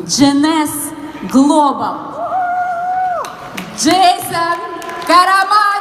Jeunesse Global. Джейсон Караманис.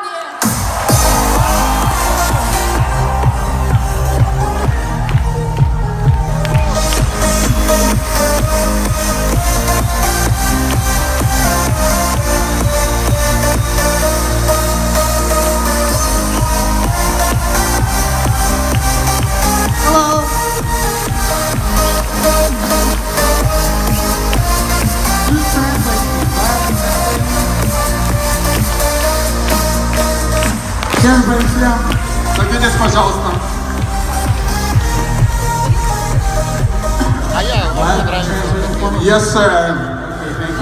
Садитесь, пожалуйста. Yes, sir.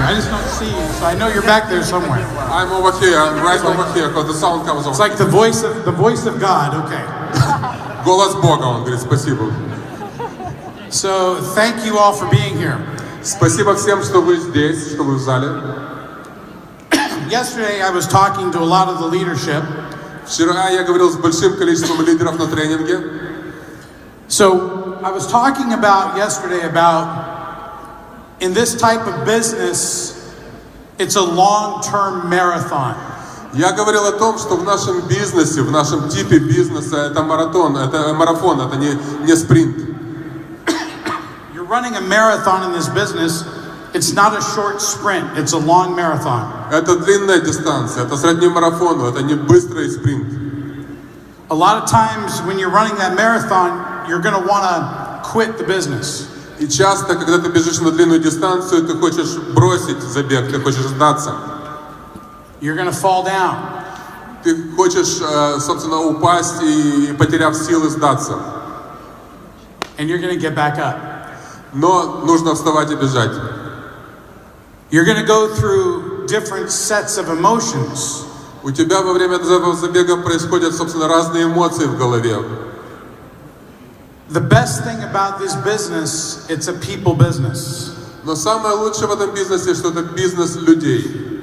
I just don't see you, so I know you're back there somewhere. I'm over here. I'm right over here, because the sound comes over. It's like the voice of God. Okay. Голос Бога, он говорит, спасибо. So thank you all for being here. Спасибо всем, что вы здесь, что вы в зале. Yesterday I was talking to a lot of the leadership. Вчера я говорил с большим количеством лидеров на тренинге. So I was talking about yesterday about in this type of business, it's a long-term marathon. Я говорил о том, что в нашем бизнесе, в нашем типе бизнеса это марафон, это не спринт. You're running a marathon in this business. It's not a short sprint, it's a long marathon. Это длинная дистанция, это сродни марафону, это не быстрый спринт. A lot of times when you're running that marathon, you're going to want to quit the business. И часто, когда ты бежишь на длинную дистанцию, ты хочешь бросить забег, ты хочешь сдаться. You're going to fall down. Ты хочешь, собственно, упасть и, потеряв силы, сдаться. And you're going to get back up. Но нужно вставать и бежать. You're going to go through different sets of emotions. У тебя во время этого забега происходят, собственно, разные эмоции в голове. The best thing about this business, it's a people business. Но самое лучшее в этом бизнесе, что это бизнес людей.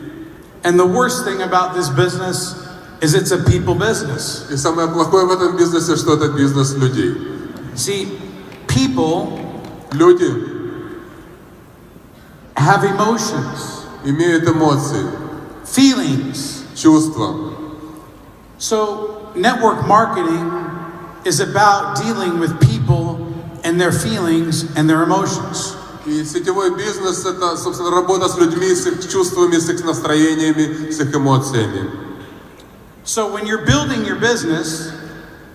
And the worst thing about this business is it's a people business. И самое плохое в этом бизнесе, что это бизнес людей. See, people люди have emotions, имеют эмоции, feelings, чувства. So network marketing is about dealing with people and their feelings and their emotions. И сетевой бизнес — это, собственно, работа с людьми, с их чувствами, с их настроениями, с их эмоциями. So when you're building your business,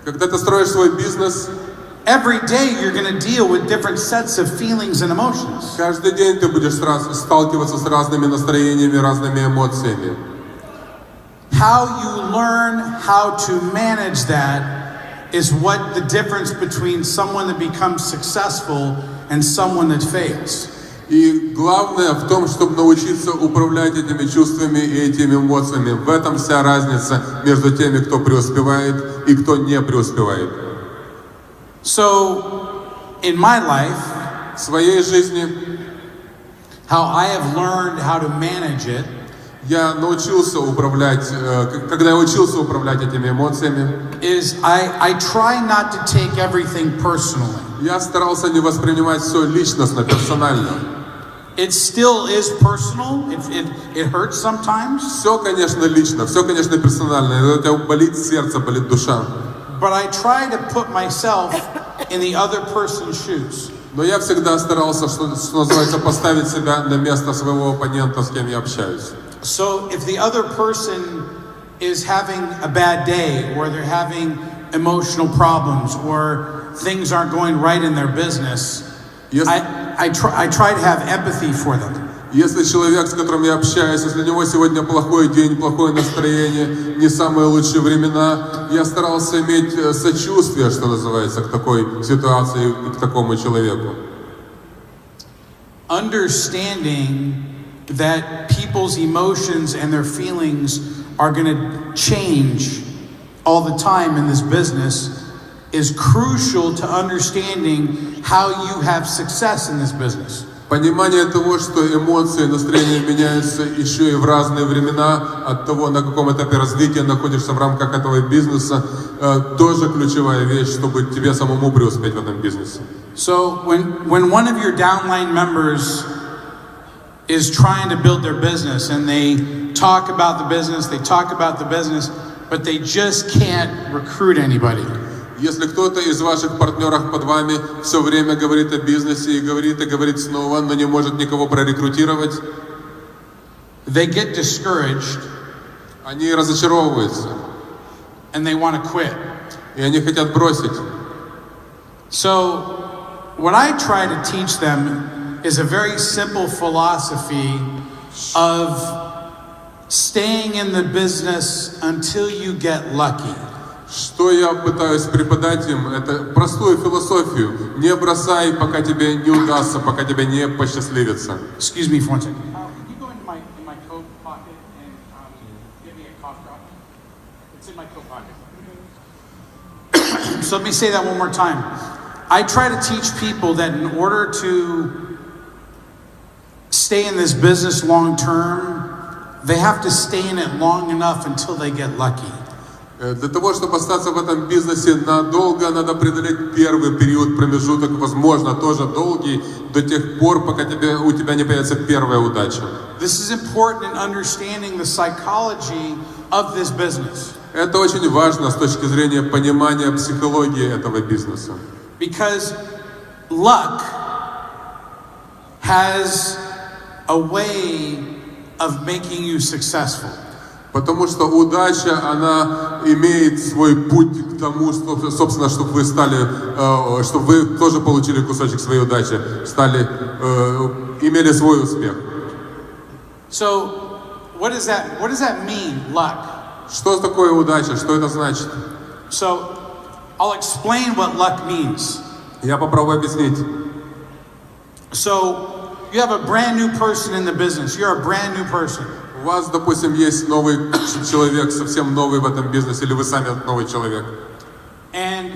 когда ты строишь свой бизнес, every day you're going to deal with different sets of feelings and emotions. Каждый день ты будешь сталкиваться с разными настроениями, разными эмоциями. How you learn how to manage that is what the difference between someone that becomes successful and someone that fails. И главное в том, чтобы научиться управлять этими чувствами и этими эмоциями. В этом вся разница между теми, кто преуспевает и кто не преуспевает. So, in my life, в своей жизни, how I have learned how to manage it, я научился управлять, когда я учился управлять этими эмоциями, is I try not to take everything personally. Я старался не воспринимать все личностно, персонально. It still is personal. It hurts sometimes. Все, конечно, лично, все, конечно, персонально. У тебя болит сердце, болит душа. But I try to put myself in the other person's shoes. Но я всегда старался, что называется, поставить себя на место своего оппонента, с кем я общаюсь. So if the other person is having a bad day, or they're having emotional problems, or things aren't going right in their business, I try to have empathy for them. Если человек, с которым я общаюсь, если у него сегодня плохой день, плохое настроение, не самые лучшие времена, я старался иметь сочувствие, что называется, к такой ситуации, к такому человеку. Understanding that people's emotions and their feelings are going to change all the time in this business is crucial to understanding how you have success in this business. Понимание того, что эмоции, настроения меняются еще и в разные времена, от того, на каком этапе развития находишься в рамках этого бизнеса, тоже ключевая вещь, чтобы тебе самому преуспеть в этом бизнесе. So when one of your downline members is trying to build their business, and they talk about the business, but they just can't recruit anybody. Если кто-то из ваших партнеров под вами все время говорит о бизнесе и говорит снова, но не может никого прорекрутировать, they get discouraged, они разочаровываются, and they want to quit. и они хотят бросить. So, what I try to teach them is a very simple philosophy of staying in the business until you get lucky. Что я пытаюсь преподать им, это простую философию. Не бросай, пока тебе не удастся, пока тебе не посчастливится. Excuse me for one second. Can you go into my coat pocket and give me a cough drop? It's in my coat pocket. So let me say that one more time. I try to teach people that in order to stay in this business long term, they have to stay in it long enough until they get lucky. Для того, чтобы остаться в этом бизнесе надолго, надо преодолеть первый период, промежуток, возможно, тоже долгий, до тех пор, пока у тебя не появится первая удача. This is important in understanding the psychology of this business. Это очень важно с точки зрения понимания психологии этого бизнеса. Because luck has a way of making you successful. Потому что удача, она имеет свой путь к тому, что, собственно, чтобы вы стали, чтобы вы тоже получили кусочек своей удачи, имели свой успех. So, what does that mean, luck? Что такое удача? Что это значит? So, I'll explain what luck means. Я попробую объяснить. So, you have a brand new person in the business. You're a brand new person. У вас, допустим, есть новый человек, совсем новый в этом бизнесе, или вы сами новый человек. And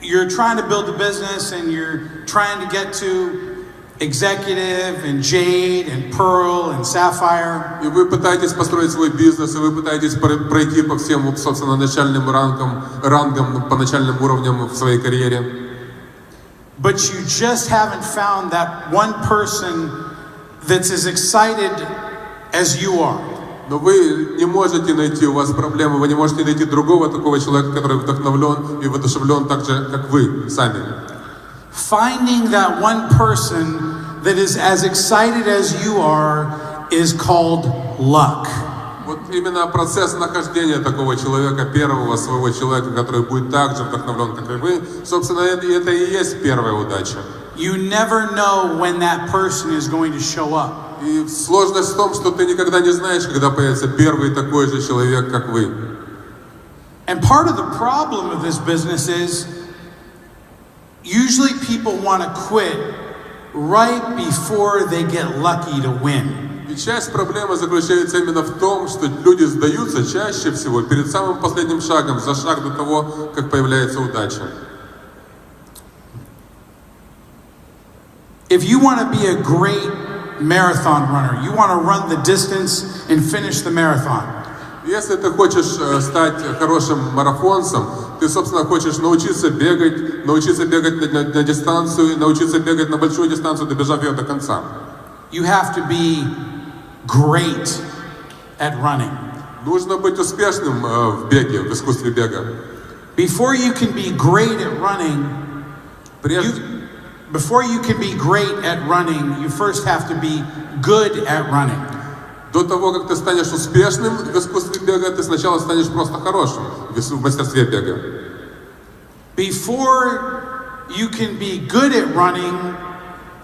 you're trying to build a business, and you're trying to get to executive, and Jade, and Pearl, and Sapphire. И вы пытаетесь построить свой бизнес, и вы пытаетесь пройти по всем, собственно, начальным рангам, по начальным уровням в своей карьере. But you just haven't found that one person that's as excited as you are. Но вы не можете найти, у вас проблемы, вы не можете найти другого такого человека, который вдохновлен и воодушевлен так же, как вы сами. Finding that one person that is as excited as you are is called luck. Вот именно процесс нахождения такого человека, первого своего человека, который будет так же вдохновлен, как и вы, собственно, это и есть первая удача. You never know when that person is going to show up. И сложность в том, что ты никогда не знаешь, когда появится первый такой же человек, как вы. And part of the problem of this business is usually people want to quit right before they get lucky to win. И часть проблемы заключается именно в том, что люди сдаются чаще всего перед самым последним шагом, за шаг до того, как появляется удача. If you want to be a great marathon runner, you want to run the distance and finish the marathon. Если ты хочешь стать хорошим марафонцем, ты, собственно, хочешь научиться бегать на дистанцию, научиться бегать на большую дистанцию, добежав ее до конца. You have to be great at running. Нужно быть успешным в беге, в искусстве бега. Before you can be great at running, you first have to be good at running. До того, как ты станешь успешным в искусстве бега, ты сначала станешь просто хорошим в мастерстве бега. Before you can be good at running,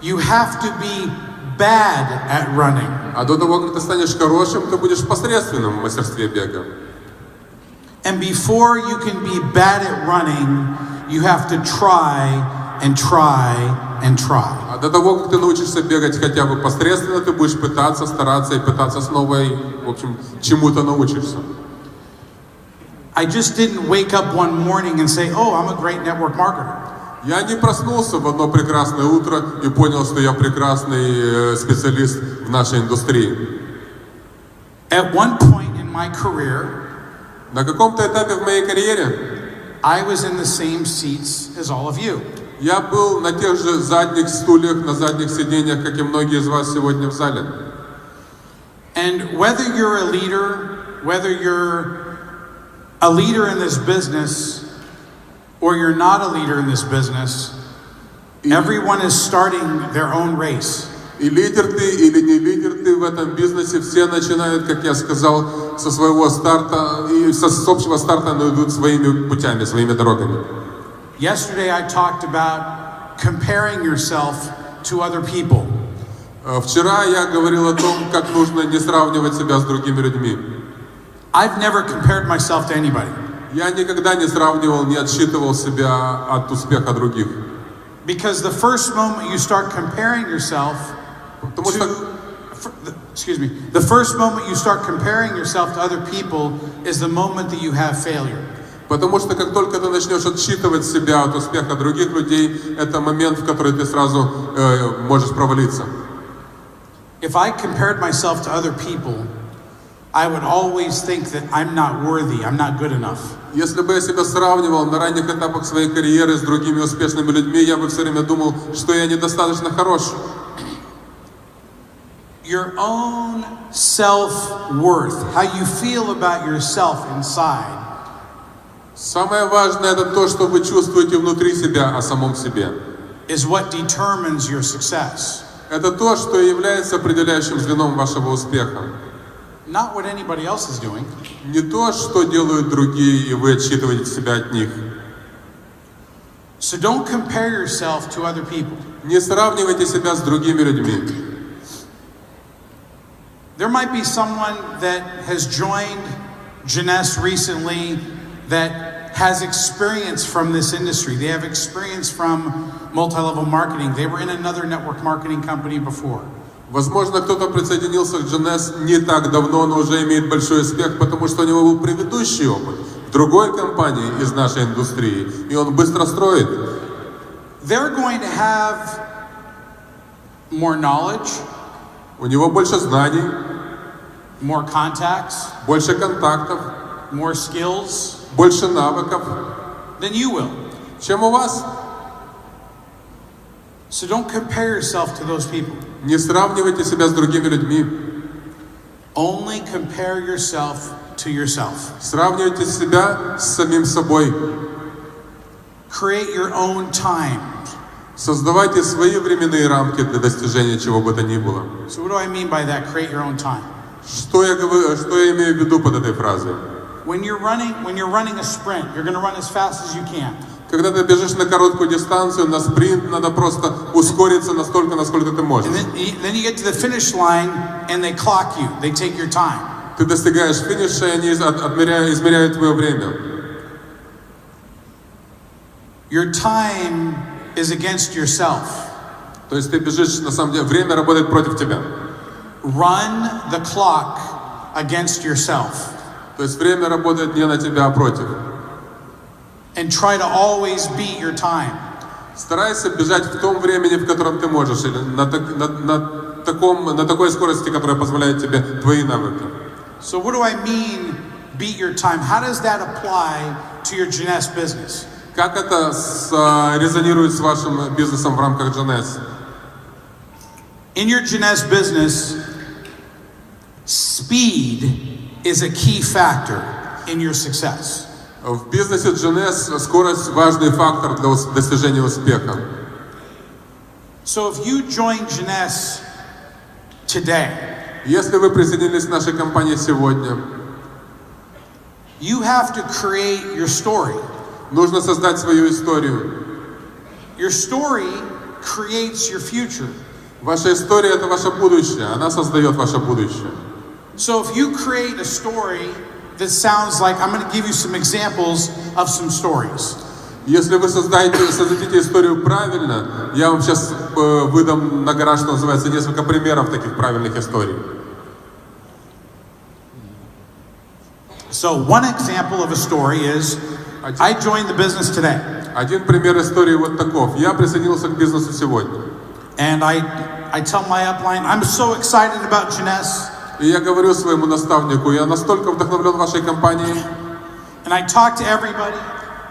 you have to be bad at running. А до того, как ты станешь хорошим, ты будешь посредственным в мастерстве бега. And before you can be bad at running, you have to try and try and try. А до того, как ты научишься бегать хотя бы посредственно, ты будешь пытаться, стараться и пытаться снова, и, в общем, чему-то научишься. I just didn't wake up one morning and say, "Oh, I'm a great network marketer." Я не проснулся в одно прекрасное утро и понял, что я прекрасный специалист в нашей индустрии. At one point in my career, на каком-то этапе в моей карьере I was in the same seats as all of you. Я был на тех же задних стульях, на задних сиденьях, как и многие из вас сегодня в зале. And whether you're a leader, whether you're a leader in this business, or you're not a leader in this business, everyone is starting their own race. И лидер ты или не лидер ты в этом бизнесе, все начинают, как я сказал, со своего старта, и с общего старта, но идут своими путями, своими дорогами. Yesterday I talked about comparing yourself to other people. Вчера я говорил о том, как нужно не сравнивать себя с другими людьми. I've never compared myself to anybody. Я никогда не сравнивал, не отсчитывал себя от успеха других. Because the first moment you start comparing yourself Потому что the first moment you start comparing yourself to other people is the moment that you have failure. Потому что как только ты начнешь отсчитывать себя от успеха других людей, это момент, в который ты сразу можешь провалиться. If I compared myself to other people, I would always think that I'm not worthy, I'm not good enough. Если бы я себя сравнивал на ранних этапах своей карьеры с другими успешными людьми, я бы все время думал, что я недостаточно хорош. Your own self-worth, how you feel about yourself inside. Самое важное это то, что вы чувствуете внутри себя о самом себе. Is what determines your success. Это то, что является определяющим звеном вашего успеха. Not what anybody else is doing. Не то, что делают другие, и вы отсчитываете себя от них. So don't compare yourself to other people. Не сравнивайте себя с другими людьми. There might be someone that has joined Jeunesse recently that has experience from this industry. They have experience from multi-level marketing. They were in another network marketing company before. Возможно, кто-то присоединился к Jeunesse не так давно, но уже имеет большой успех, потому что у него был предыдущий опыт в другой компании из нашей индустрии, и он быстро строит. They're going to have more knowledge. У него больше знаний, more contacts, больше контактов, more skills, больше навыков, than you will. чем у вас. So don't compare yourself to those people. Не сравнивайте себя с другими людьми. Only compare yourself to yourself. Сравнивайте себя с самим собой. Create your own time. Создавайте свои временные рамки для достижения чего бы то ни было. So what do I mean by that? Create your own time. Что я имею в виду под этой фразой? When you're running a sprint, you're going to run as fast as you can. Когда ты бежишь на короткую дистанцию, на спринт, надо просто ускориться настолько, насколько ты можешь. And then you get to the finish line and they clock you. They take your time. Ты достигаешь финиша, и они измеряют твое время. Your time is against yourself. То есть ты бежишь, на самом деле, время работает против тебя. Run the clock against yourself. То есть время работает не на тебя, а против. And try to always beat your time. Старайся бежать в том времени, в котором ты можешь, или на такой скорости, которая позволяет тебе твои навыки. So what do I mean, beat your time? How does that apply to your Jeunesse business? Как это резонирует с вашим бизнесом в рамках Jeunesse? In your Jeunesse business, speed is a key factor in your success. В бизнесе Jeunesse скорость важный фактор для достижения успеха. So if you join Jeunesse today, если вы присоединились к нашей компании сегодня, you have to create your story. Нужно создать свою историю. Your story creates your future. Ваша история — это ваше будущее, она создает ваше будущее. So if you create a story that sounds like, I'm going to give you some examples of some stories. Если вы создадите историю правильно, я вам сейчас выдам на гора, что называется, несколько примеров таких правильных историй. So one example of a story is, I joined the business today. Один пример истории вот таков. Я присоединился к бизнесу сегодня. And I tell my upline, I'm so excited about Jeunesse. И я говорю своему наставнику, я настолько вдохновлен вашей компанией, And I talk to everybody.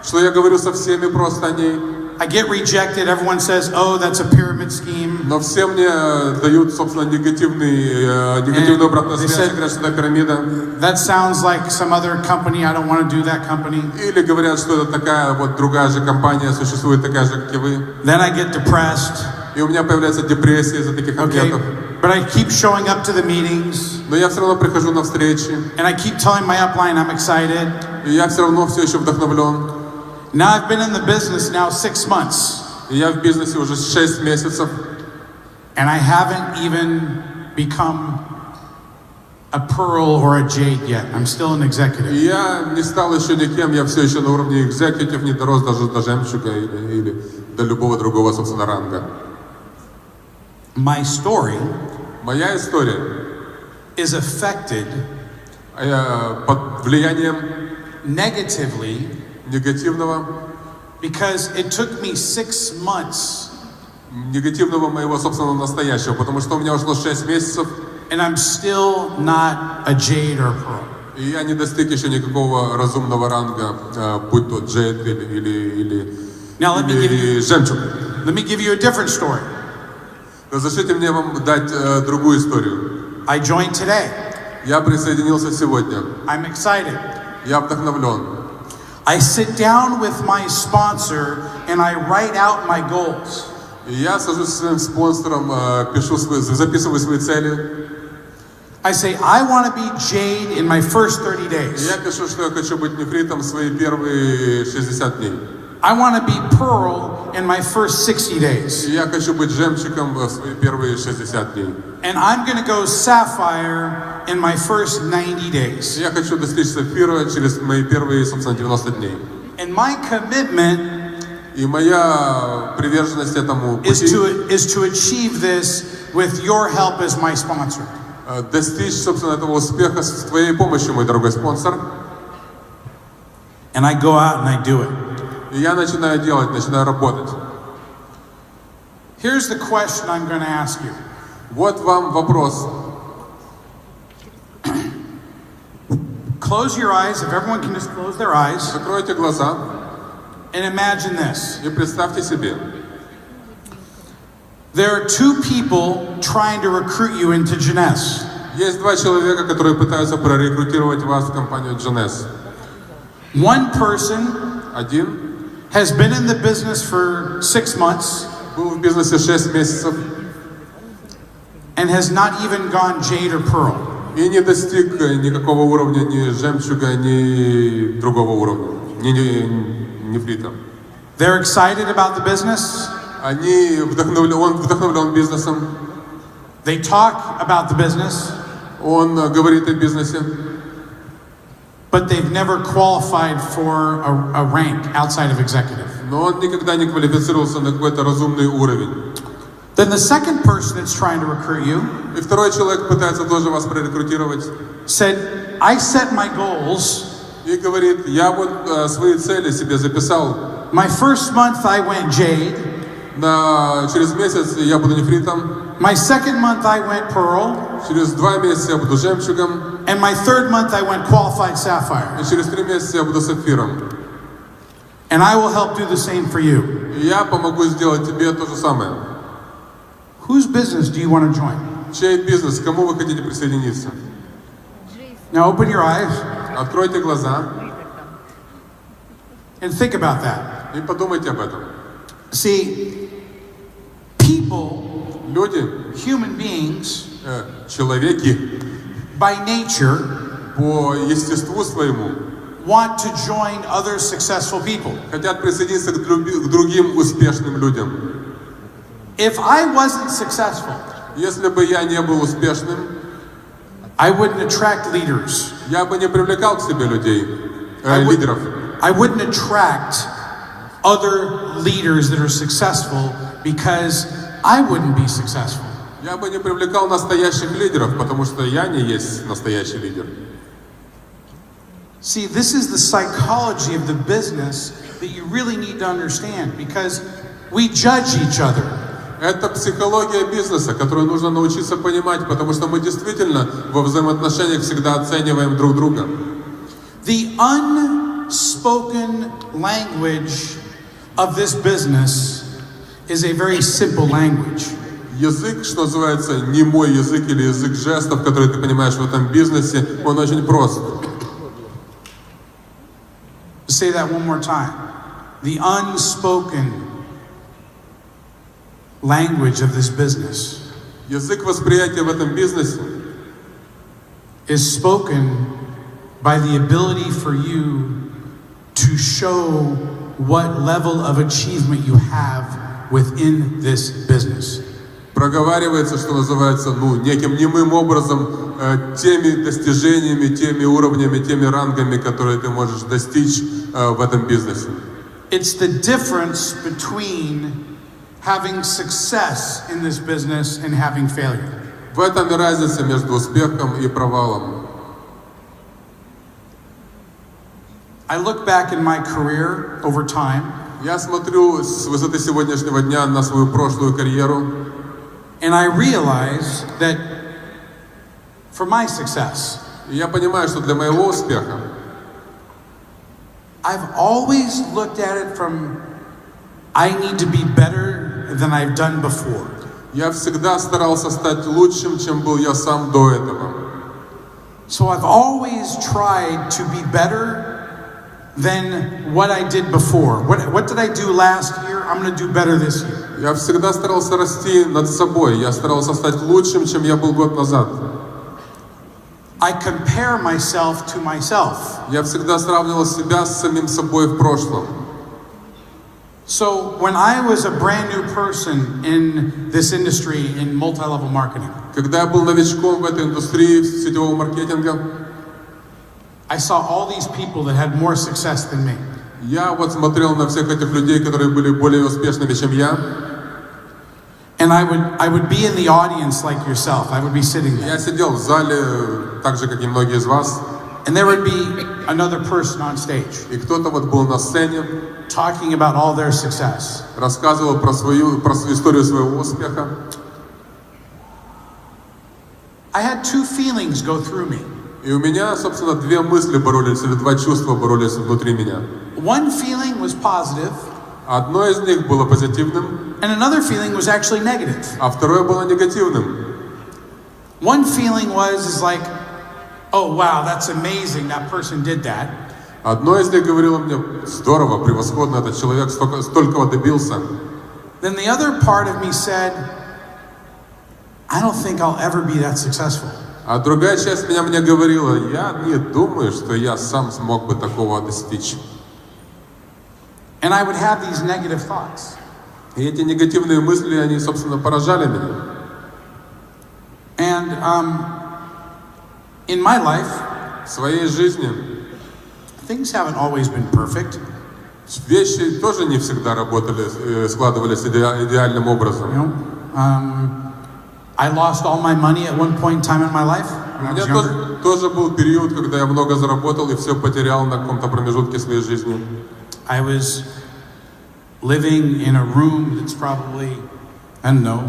что я говорю со всеми просто о ней. I get rejected. Everyone says, "Oh, that's a pyramid scheme." Но все мне дают, собственно, негативную обратную связь, говорят, что это пирамида. That sounds like some other company. I don't want to do that company. Или говорят, что это такая вот другая же компания, существует такая же, как и вы. Then I get depressed. И у меня появляется депрессия из-за таких ответов. But I keep showing up to the meetings. Но я все равно прихожу на встречи. And I keep telling my upline I'm excited. И я все равно все еще вдохновлен. Now I've been in the business now 6 months. И я в бизнесе уже 6 месяцев. And I haven't even become a pearl or a jade yet. I'm still an executive. И я не стал еще никем, я все еще на уровне executive, не дорос даже до жемчуга или до любого другого, собственно, ранга. My story Моя история is affected под влиянием negatively негативного моего собственного настоящего, потому что у меня ушло 6 месяцев, and I'm still not a jade or a pearl. И я не достиг еще никакого разумного ранга, будь то джейд или жемчуг. Let me give you a different story. Разрешите мне вам дать другую историю. I joined today. Я присоединился сегодня. I'm excited. Я вдохновлен. I sit down with my sponsor and I write out my goals. И я сажусь со своим спонсором, записываю свои цели. I say I want to be jade in my first 30 days. И я пишу, что я хочу быть нефритом в свои первые 60 дней. I want to be pearl in my first 60 days. И я хочу быть жемчугом в свои первые 60 дней. And I'm going to go sapphire in my first 90 days. И я хочу достичь сапфира через мои первые, собственно, 90 дней. And my commitment И моя приверженность этому пути is to achieve this with your help as my sponsor. Достичь, собственно, этого успеха с твоей помощью, мой дорогой спонсор. And I go out and I do it. И я начинаю делать, начинаю работать. Here's the question I'm going to ask you. Вот вам вопрос. Close your eyes, if everyone can just close their eyes. Закройте глаза. And imagine this. И представьте себе. There are 2 people trying to recruit you into Jeunesse. Есть 2 человека, которые пытаются прорекрутировать вас в компанию Jeunesse. One person Один has been in the business for 6 months был в бизнесе 6 месяцев and has not even gone jade or pearl. и не достиг никакого уровня, ни жемчуга, ни другого уровня, ни нефрита. They're excited about the business. Он вдохновлен бизнесом. They talk about the business. Он говорит о бизнесе. But they've never qualified for a rank outside of executive. Но он никогда не квалифицировался на какой-то разумный уровень. Then the second person that's trying to recruit you И второй человек пытается тоже вас прорекрутировать. said, I set my goals. И говорит, я вот свои цели себе записал. My first month I went jade. Через месяц я буду нефритом. My second month I went pearl. Через 2 месяца я буду жемчугом. And my third month I went qualified sapphire. И через 3 месяца я буду сапфиром. And I will help do the same for you. И я помогу сделать тебе то же самое. Whose business do you want to join? Чей бизнес? К кому вы хотите присоединиться? Now open your eyes Откройте глаза and think about that. и подумайте об этом. See, people, Люди, human beings, человеки by nature, по естеству своему want to join other successful people. хотят присоединиться к другим успешным людям. If I wasn't successful, Если бы я не был успешным, I wouldn't attract leaders. я бы не привлекал к себе людей, лидеров. I wouldn't attract other leaders that are successful because I wouldn't be successful. Я бы не привлекал настоящих лидеров, потому что я не есть настоящий лидер. See, this is the psychology of the business that you really need to understand because we judge each other. Это психология бизнеса, которую нужно научиться понимать, потому что мы действительно во взаимоотношениях всегда оцениваем друг друга. The unspoken language of this business is a very simple language. Язык, что называется, немой язык или язык жестов, который ты понимаешь в этом бизнесе, он очень прост. Say that one more time. The unspoken language of this business Язык восприятия в этом бизнесе is spoken by the ability for you to show what level of achievement you have within this business. проговаривается, что называется, неким немым образом теми достижениями, теми уровнями, теми рангами, которые ты можешь достичь в этом бизнесе. It's the difference between having success in this business and having failure. В этом и разница между успехом и провалом. I look back in my career over time, Я смотрю с высоты сегодняшнего дня на свою прошлую карьеру, and I realize that for my success, и я понимаю, что для моего успеха I've always looked at it from I need to be better than I've done before. я всегда старался стать лучшим, чем был я сам до этого. So I've always tried to be better than what I did before. What did I do last year? I'm going to do better this year. Я всегда старался расти над собой. Я старался стать лучшим, чем я был год назад. I compare myself to myself. Я всегда сравнивал себя с самим собой в прошлом. So when I was a brand new person in this industry in multi-level marketing, Когда я был новичком в этой индустрии сетевого маркетинга, I saw all these people that had more success than me. я вот смотрел на всех этих людей, которые были более успешными, чем я. And I would be in the audience like yourself. I would be sitting there. Я сидел в зале, так же, как и многие из вас, And there would be another person on stage и кто-то вот был на сцене, talking about all their success. рассказывал про историю своего успеха. I had two feelings go through me. И у меня, собственно, две мысли боролись, или два чувства боролись внутри меня. One feeling was positive, Одно из них было позитивным, and another feeling was actually negative. а второе было негативным. One feeling is like, oh wow, that's amazing, that person did that. Одно из них говорило мне: здорово, превосходно, этот человек столько добился. Then the other part of me said, I don't think I'll ever be that successful. А другая часть меня мне говорила: я не думаю, что я сам смог бы такого достичь. And I would have these negative thoughts. И эти негативные мысли, они, собственно, поражали меня. And in my life, В своей жизни things haven't always been perfect. вещи тоже не всегда работали, складывались идеальным образом. You know, I lost all my money at one point in time in my life. У меня тоже был период, когда я много заработал и все потерял на каком-то промежутке своей жизни. I was living in a room that's probably, I don't know,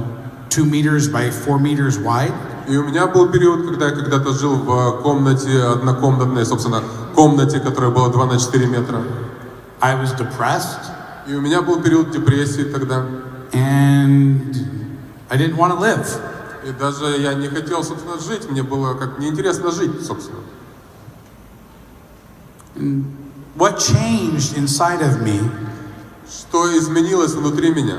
2 meters by 4 meters wide. И у меня был период, когда я когда-то жил в комнате однокомнатной, собственно, комнате, которая была 2 на 4 метра. I was depressed. И у меня был период депрессии тогда. And I didn't want to live. И даже я не хотел, собственно, жить. Мне было как неинтересно жить, собственно. And what changed inside of me Что изменилось внутри меня?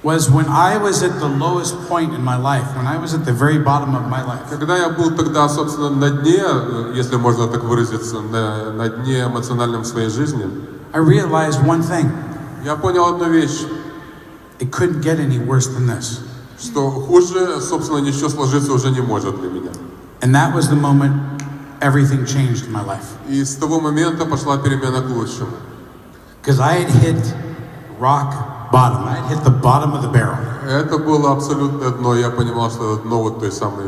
was when I was at the lowest point in my life, when I was at the very bottom of my life. Когда я был тогда, собственно, на дне, если можно так выразиться, на дне эмоциональном своей жизни, I realized one thing. я понял одну вещь, It couldn't get any worse than this. что хуже, собственно, ничего сложиться уже не может для меня. And that was the moment everything changed in my life. И с того момента пошла перемена к лучшему. Because I had hit rock bottom. I had hit the bottom of the barrel. Это было абсолютное дно. Я понимал, что это дно вот той самой...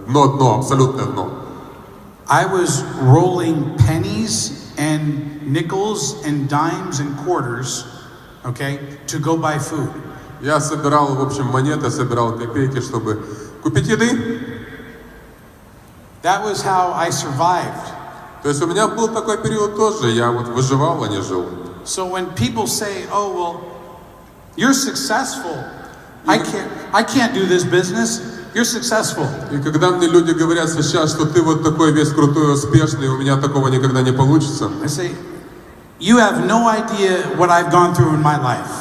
дно, абсолютное дно. I was rolling pennies and nickels and dimes and quarters, okay, to go buy food. Я собирал, в общем, монеты, собирал копейки, чтобы купить еды. That was how I survived. То есть у меня был такой период тоже. Я вот выживал, а не жил. So when people say, "Oh well, you're successful," I can't do this business. You're successful. И когда мне люди говорят сейчас, что ты вот такой весь крутой, успешный, у меня такого никогда не получится. I say, you have no idea what I've gone through in my life.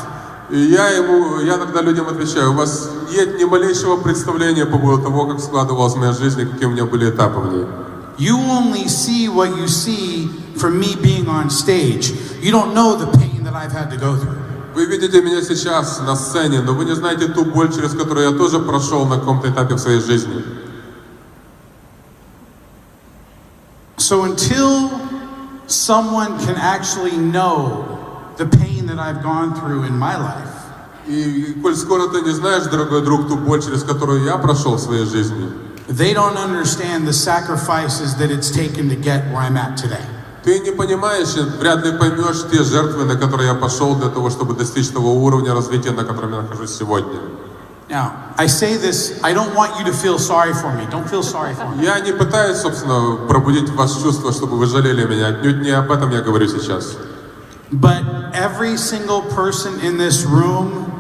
И я тогда людям отвечаю, у вас нет ни малейшего представления по поводу того, как складывалась моя жизнь и какие у меня были этапы в ней. You only see what you see from me being on stage. You don't know the pain that I've had to go through. Вы видите меня сейчас на сцене, но вы не знаете ту боль, через которую я тоже прошел на каком-то этапе в своей жизни. So until someone can actually know the pain that I've gone through in my life, И коль скоро ты не знаешь, дорогой друг, ту боль, через которую я прошел в своей жизни, they don't understand the sacrifices that it's taken to get where I'm at today. ты не понимаешь, вряд ли поймешь те жертвы, на которые я пошел для того, чтобы достичь того уровня развития, на котором я нахожусь сегодня. Now, I say this, I don't want you to feel sorry for me. Don't feel sorry for me. Я не пытаюсь, собственно, пробудить в вас чувство, чтобы вы жалели меня. Отнюдь не об этом я говорю сейчас. But every single person in this room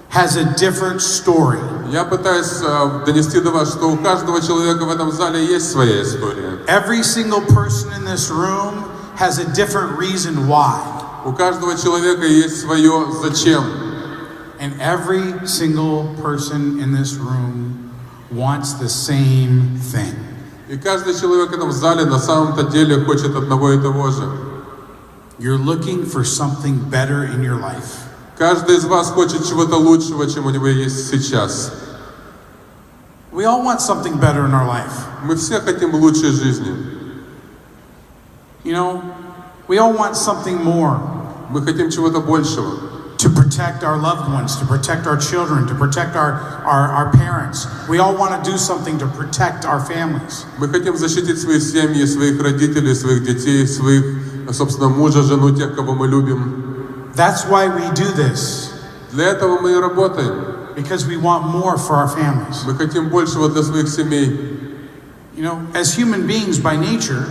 has a different story. Я пытаюсь донести до вас, что у каждого человека в этом зале есть своя история. Every single person in this room has a different reason why. У каждого человека есть свое зачем. And every single person in this room wants the same thing. И каждый человек в этом зале на самом-то деле хочет одного и того же. You're looking for something better in your life. Каждый из вас хочет чего-то лучшего, чем у него есть сейчас. We all want something better in our life. Мы все хотим лучшей жизни. You know, we all want something more. Мы хотим чего-то большего. To protect our loved ones, to protect our children, to protect our parents. We all want to do something to protect our families. Мы хотим защитить свои семьи, своих родителей, своих детей, своих, собственно, мужа, жену, тех, кого мы любим. That's why we do this. Для этого мы и работаем. Because we want more for our families. Мы хотим большего для своих семей. You know, as human beings by nature,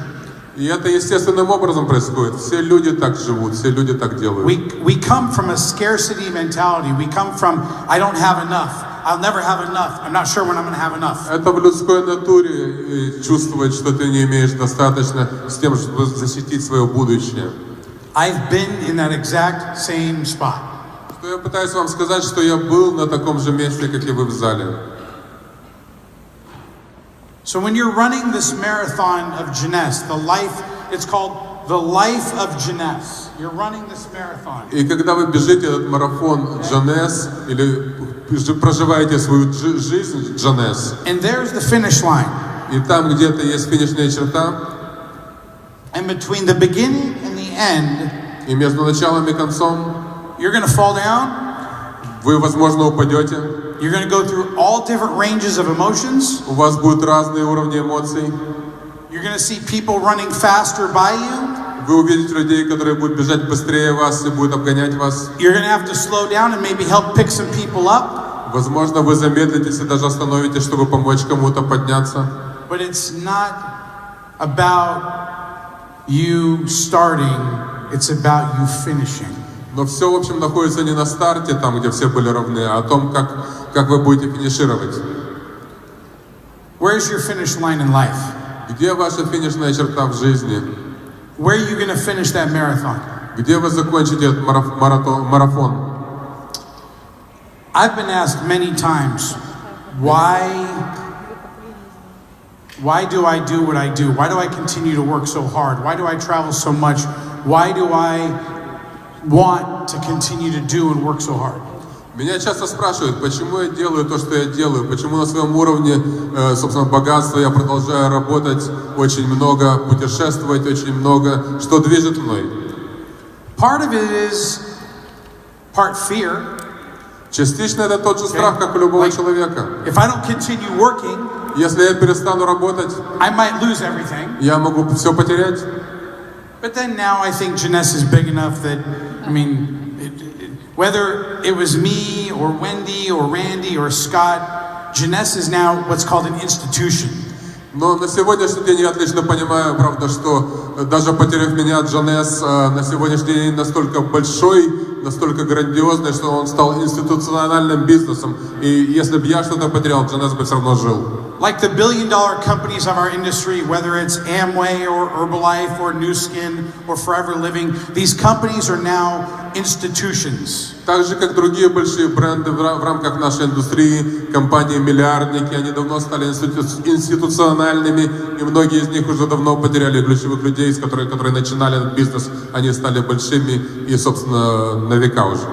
И это естественным образом происходит. Все люди так живут, все люди так делают. we come from a scarcity mentality. We come from, I don't have enough. I'll never have enough. I'm not sure when I'm going to have enough. Это в людской натуре чувствовать, что ты не имеешь достаточно с тем, чтобы защитить свое будущее. I've been in that exact same spot. Что я пытаюсь вам сказать, что я был на таком же месте, как и вы в зале. So when you're running this marathon of Jeunesse, it's called the life of Jeunesse. You're running this marathon. И когда вы бежите этот марафон Jeunesse или проживаете свою жизнь Jeunesse, And there's the finish line. и там где-то есть финишная черта, And between the beginning and the end, и между началом и концом you're going to fall down. вы, возможно, упадете. You're going to go through all different ranges of emotions. У вас будут разные уровни эмоций. You're going to see people running faster by you. Вы увидите людей, которые будут бежать быстрее вас и будут обгонять вас. You're going to have to slow down and maybe help pick some people up. Возможно, вы замедлитесь и даже остановитесь, чтобы помочь кому-то подняться. But it's not about you starting, it's about you finishing. Но все, в общем, находится не на старте, там, где все были равны, а о том, как вы будете финишировать. Where's your finish line in life? Где ваша финишная черта в жизни? Where are you going to finish that marathon? Где вы закончите этот марафон? I've been asked many times, why do I do what I do? Why do I continue to work so hard? Why do I travel so much? Why do I want to continue to do and work so hard? Меня часто спрашивают, почему я делаю то, что я делаю, почему на своем уровне, собственно, богатства я продолжаю работать очень много, путешествовать очень много, что движет мной. Part of it is part fear. Частично это тот же страх, как у любого человека. If I don't continue working, Если я перестану работать, I might lose everything. я могу все потерять. But then now I think Jeunesse is big enough that, I mean, whether it was me or Wendy or Randy or Scott, Jeunesse is now what's called an institution. Но на сегодняшний день я отлично понимаю, правда, что даже потеряв меня, Jeunesse на сегодняшний день настолько большой, настолько грандиозный, что он стал институциональным бизнесом. И если бы я что-то потерял, Jeunesse бы все равно жил. Like the billion-dollar companies of our industry, whether it's Amway or Herbalife or New Skin or Forever Living, these companies are now institutions. Так же, как другие большие бренды в рамках нашей индустрии, компании-миллиардники, они давно стали институциональными, и многие из них уже давно потеряли ключевых людей, которые начинали этот бизнес, они стали большими и, собственно, на века уже.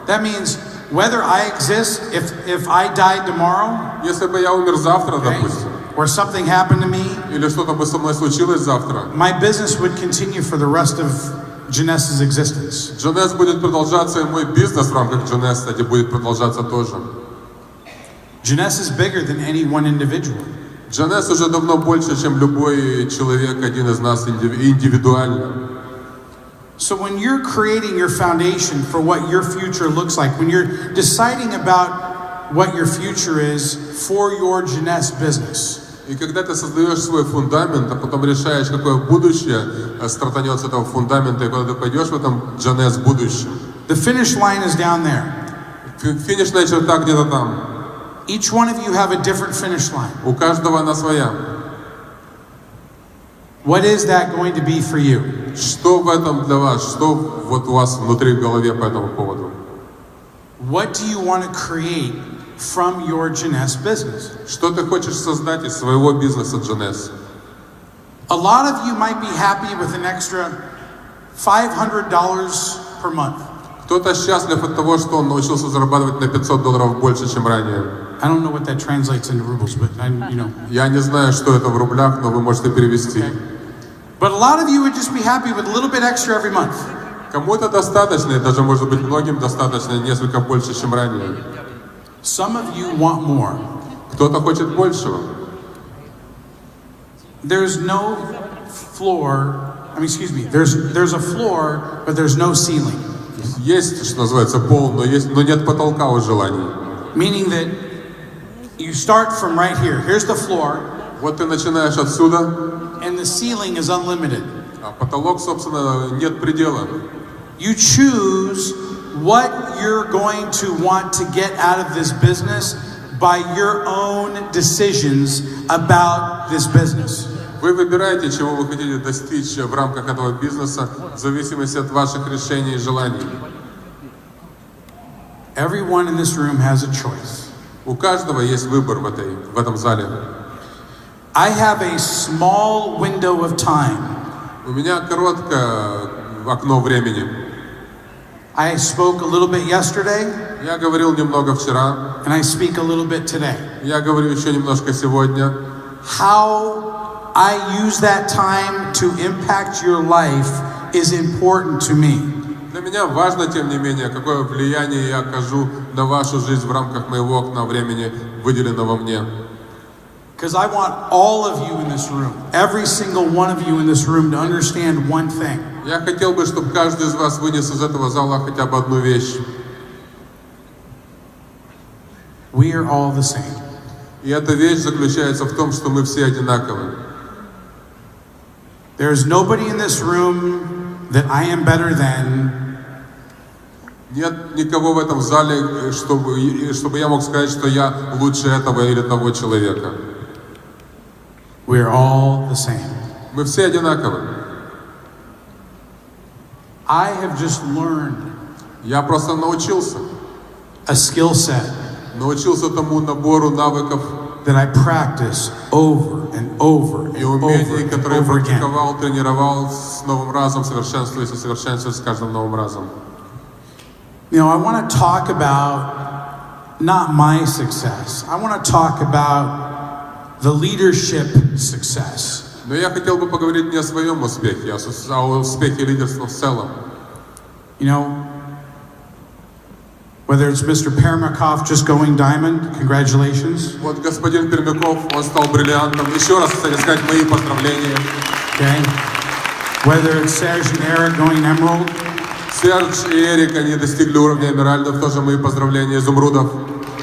That means whether I exist, if I died tomorrow, Если бы я умер завтра, допустим, or something happened to me, или что-то бы со мной случилось завтра, my business would continue for the rest of Jeunесse's existence. Jeunesse будет продолжаться, и мой бизнес в рамках Jeunesse, кстати, будет продолжаться тоже. Jeunesse is bigger than any one individual. Jeunesse уже давно больше, чем любой человек, один из нас индивидуально. So when you're creating your foundation for what your future looks like, when you're deciding about what your future is for your Jeunesse business, И когда ты создаешь свой фундамент, а потом решаешь, какое будущее стартанет с этого фундамента, и куда ты пойдешь в этом Jeunesse будущем. the finish line is down there. Финишная черта где-то там. Each one of you have a different finish line. У каждого она своя. What is that going to be for you? Что в этом для вас? Что вот у вас внутри в голове по этому поводу? What do you want to create from your Jeunesse business? Что ты хочешь создать из своего бизнеса Jeunesse? A lot of you might be happy with an extra $500 per month. Кто-то счастлив от того, что он научился зарабатывать на $500 больше, чем ранее. I don't know what that translates into rubles, but Я не знаю, что это в рублях, но вы можете перевести. But a lot of you would just be happy with a little bit extra every month. Кому-то достаточно, и даже, может быть, многим достаточно, несколько больше, чем ранее. Some of you want more. Кто-то хочет большего. There's no floor, there's a floor, but there's no ceiling. Есть, что называется, пол, но нет потолка у желаний. Meaning that you start from right here. Here's the floor. Вот ты начинаешь отсюда, And the ceiling is unlimited. а потолок, собственно, нет предела. You choose what you're going to want to get out of this business by your own decisions about this business. Вы выбираете, чего вы хотите достичь в рамках этого бизнеса, в зависимости от ваших решений и желаний. Everyone in this room has a choice. У каждого есть выбор в этом зале. I have a small window of time. У меня короткое окно времени. I spoke a little bit yesterday, Я говорил немного вчера, and I speak a little bit today. я говорю еще немножко сегодня. How I use that time to impact your life is important to me. Для меня важно, тем не менее, какое влияние я окажу на вашу жизнь в рамках моего окна времени, выделенного мне. Because I want all of you in this room, every single one of you in this room, to understand one thing. Я хотел бы, чтобы каждый из вас вынес из этого зала хотя бы одну вещь. We are all the same. И эта вещь заключается в том, что мы все одинаковы. There is nobody in this room that I am better than. Нет никого в этом зале, чтобы я мог сказать, что я лучше этого или того человека. We are all the same. Мы все одинаковы. I have just learned Я просто научился. a skill set Научился тому набору навыков that I practice over and over and и over умений, and которые over again. практиковал, тренировал с новым разом, совершенствуясь и совершенствуясь с каждым новым разом. I want to talk about not my success. I want to talk about the leadership success. Но я хотел бы поговорить не о своем успехе, а о успехе лидерства в целом. Whether it's Mr. Permakov just going diamond, congratulations. Вот господин Пермяков, он стал бриллиантом. Еще раз, кстати, сказать мои поздравления. Okay. Whether it's Serge and Eric going emerald. Серж и Эрик, они достигли уровня эмеральдов, тоже мои поздравления, изумрудов.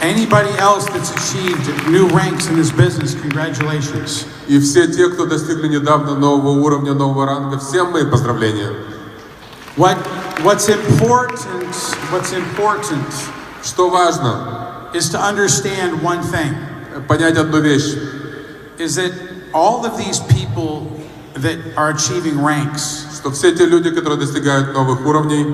anybody else that's achieved new ranks in this business, congratulations. И все те, кто достигли недавно нового уровня, нового ранга, всем мои поздравления. What's important, Что важно, is to understand one thing. понять одну вещь. Is that all of these people that are achieving ranks Что все те люди, которые достигают новых уровней,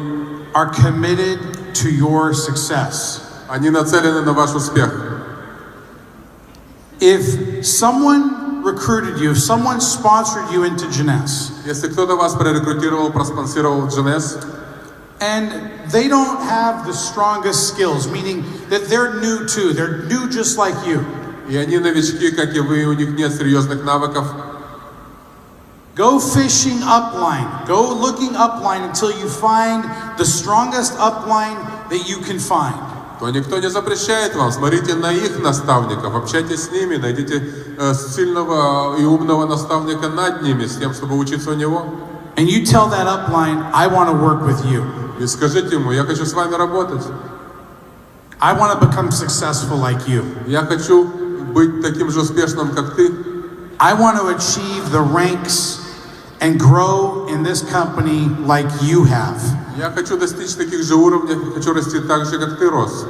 are committed to your success. они нацелены на ваш успех. If someone recruited you, if someone sponsored you into Jeunesse, Если кто-то вас прорекрутировал, проспонсировал Jeunesse, and they don't have the strongest skills, meaning that they're new too, they're new just like you. и они новички, как и вы, у них нет серьезных навыков, Go fishing upline. Go looking upline until you find the strongest upline that you can find. то никто не запрещает вам. Смотрите на их наставников, общайтесь с ними, найдите сильного и умного наставника над ними, с тем, чтобы учиться у него. And you tell that upline, I want to work with you. И скажите ему, я хочу с вами работать. I want to become successful like you. Я хочу быть таким же успешным, как ты. I want to achieve the ranks and grow in this company like you have. Я хочу достичь таких же уровней, хочу расти так же, как ты рос.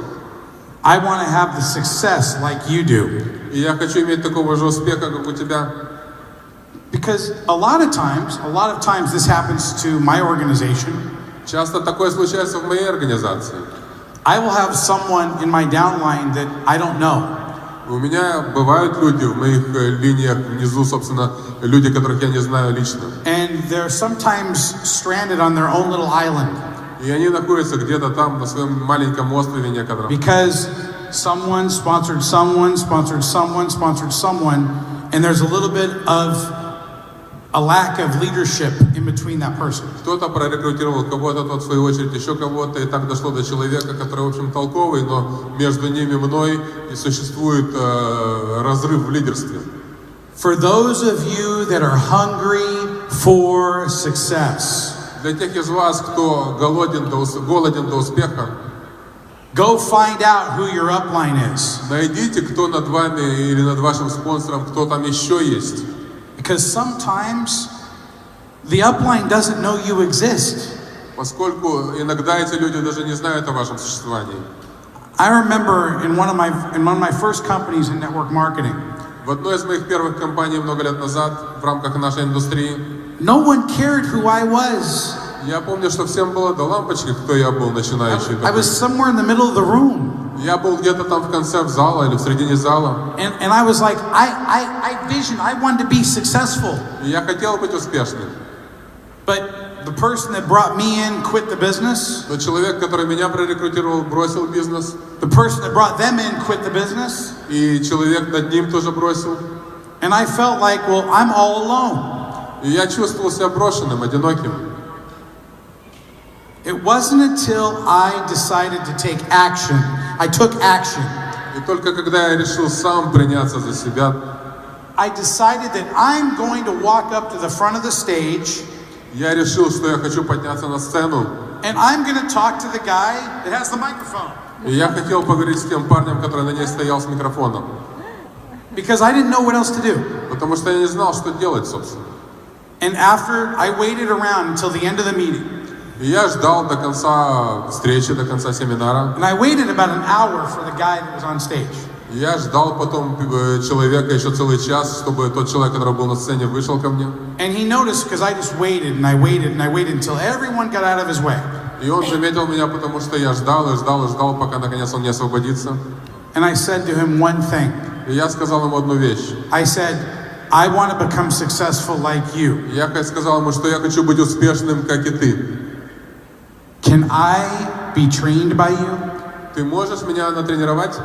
I want to have the success like you do. И я хочу иметь такого же успеха, как у тебя. Because a lot of times this happens to my organization. Часто такое случается в моей организации. I will have someone in my downline that I don't know. У меня бывают люди в моих линиях внизу, собственно, люди, которых я не знаю лично. And they're sometimes stranded on their own little island. И они находятся где-то там, на своем маленьком острове некотором. Because someone sponsored someone, and there's a little bit of a lack of leadership in between that person. Кто-то прорекрутировал кого-то, тот в свою очередь еще кого-то, и так дошло до человека, который, в общем, толковый, но между ними мной и существует разрыв в лидерстве. For those of you that are hungry for success, Для тех из вас, кто голоден до успеха, go find out who your upline is. найдите, кто над вами или над вашим спонсором, кто там еще есть. Because sometimes the upline doesn't know you exist. Поскольку иногда эти люди даже не знают о вашем существовании. I remember in one of my first companies in network marketing. В одной из моих первых компаний много лет назад в рамках нашей индустрии No one cared who I was. я помню, что всем было до лампочки, кто я был, начинающий. I was somewhere in the middle of the room. Я был где-то там в конце зала или в середине зала. And I was like, I wanted to be successful. И я хотел быть успешным. But the person that brought me in quit the business. Но человек, который меня прорекрутировал, бросил бизнес. The person that brought them in quit the business. И человек над ним тоже бросил. And I felt like, well, I'm all alone. И я чувствовал себя брошенным, одиноким. It wasn't until I decided to take action. I took action. И только когда я решил сам приняться за себя, I decided that I'm going to walk up to the front of the stage. я решил, что я хочу подняться на сцену. And I'm going to talk to the guy that has the microphone. И я хотел поговорить с тем парнем, который на ней стоял с микрофоном. Because I didn't know what else to do. Потому что я не знал, что делать, собственно. And after I waited around until the end of the meeting. И я ждал до конца встречи, до конца семинара. And I waited about an hour for the guy that was on stage. И я ждал потом человека еще целый час, чтобы тот человек, который был на сцене, вышел ко мне. And he noticed because I just waited and I waited and I waited until everyone got out of his way. И он заметил меня, потому что я ждал и ждал и ждал, пока наконец он не освободится. And I said to him one thing. И я сказал ему одну вещь. I said, I want to become successful like you. Я сказал ему, что я хочу быть успешным, как и ты. Can I be trained by you? Ты можешь меня натренировать?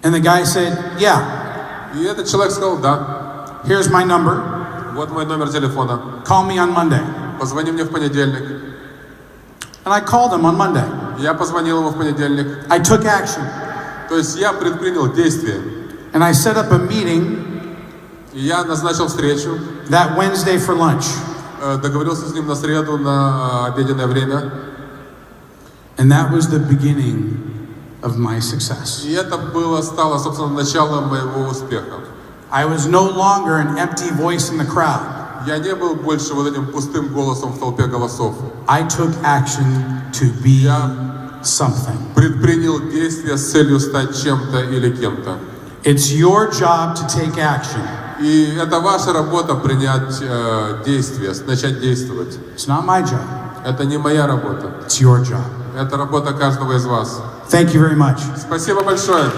And the guy said, yeah. И этот человек сказал, да. Here's my number. Вот мой номер телефона. Call me on Monday. Позвони мне в понедельник. And I called him on Monday. Я позвонил ему в понедельник. I took action. То есть я предпринял действие. And I set up a meeting. И я назначил встречу. That Wednesday for lunch. Договорился с ним на среду на обеденное время. And that was the beginning of my success. И это стало, собственно, началом моего успеха. I was no longer an empty voice in the crowd. Я не был больше вот этим пустым голосом в толпе голосов. I took action to be something. Предпринял действия с целью стать чем-то или кем-то. It's your job to take action. И это ваша работа принять действие, начать действовать. It's not my job. Это не моя работа. It's your job. Это работа каждого из вас. Thank you very much. Спасибо большое.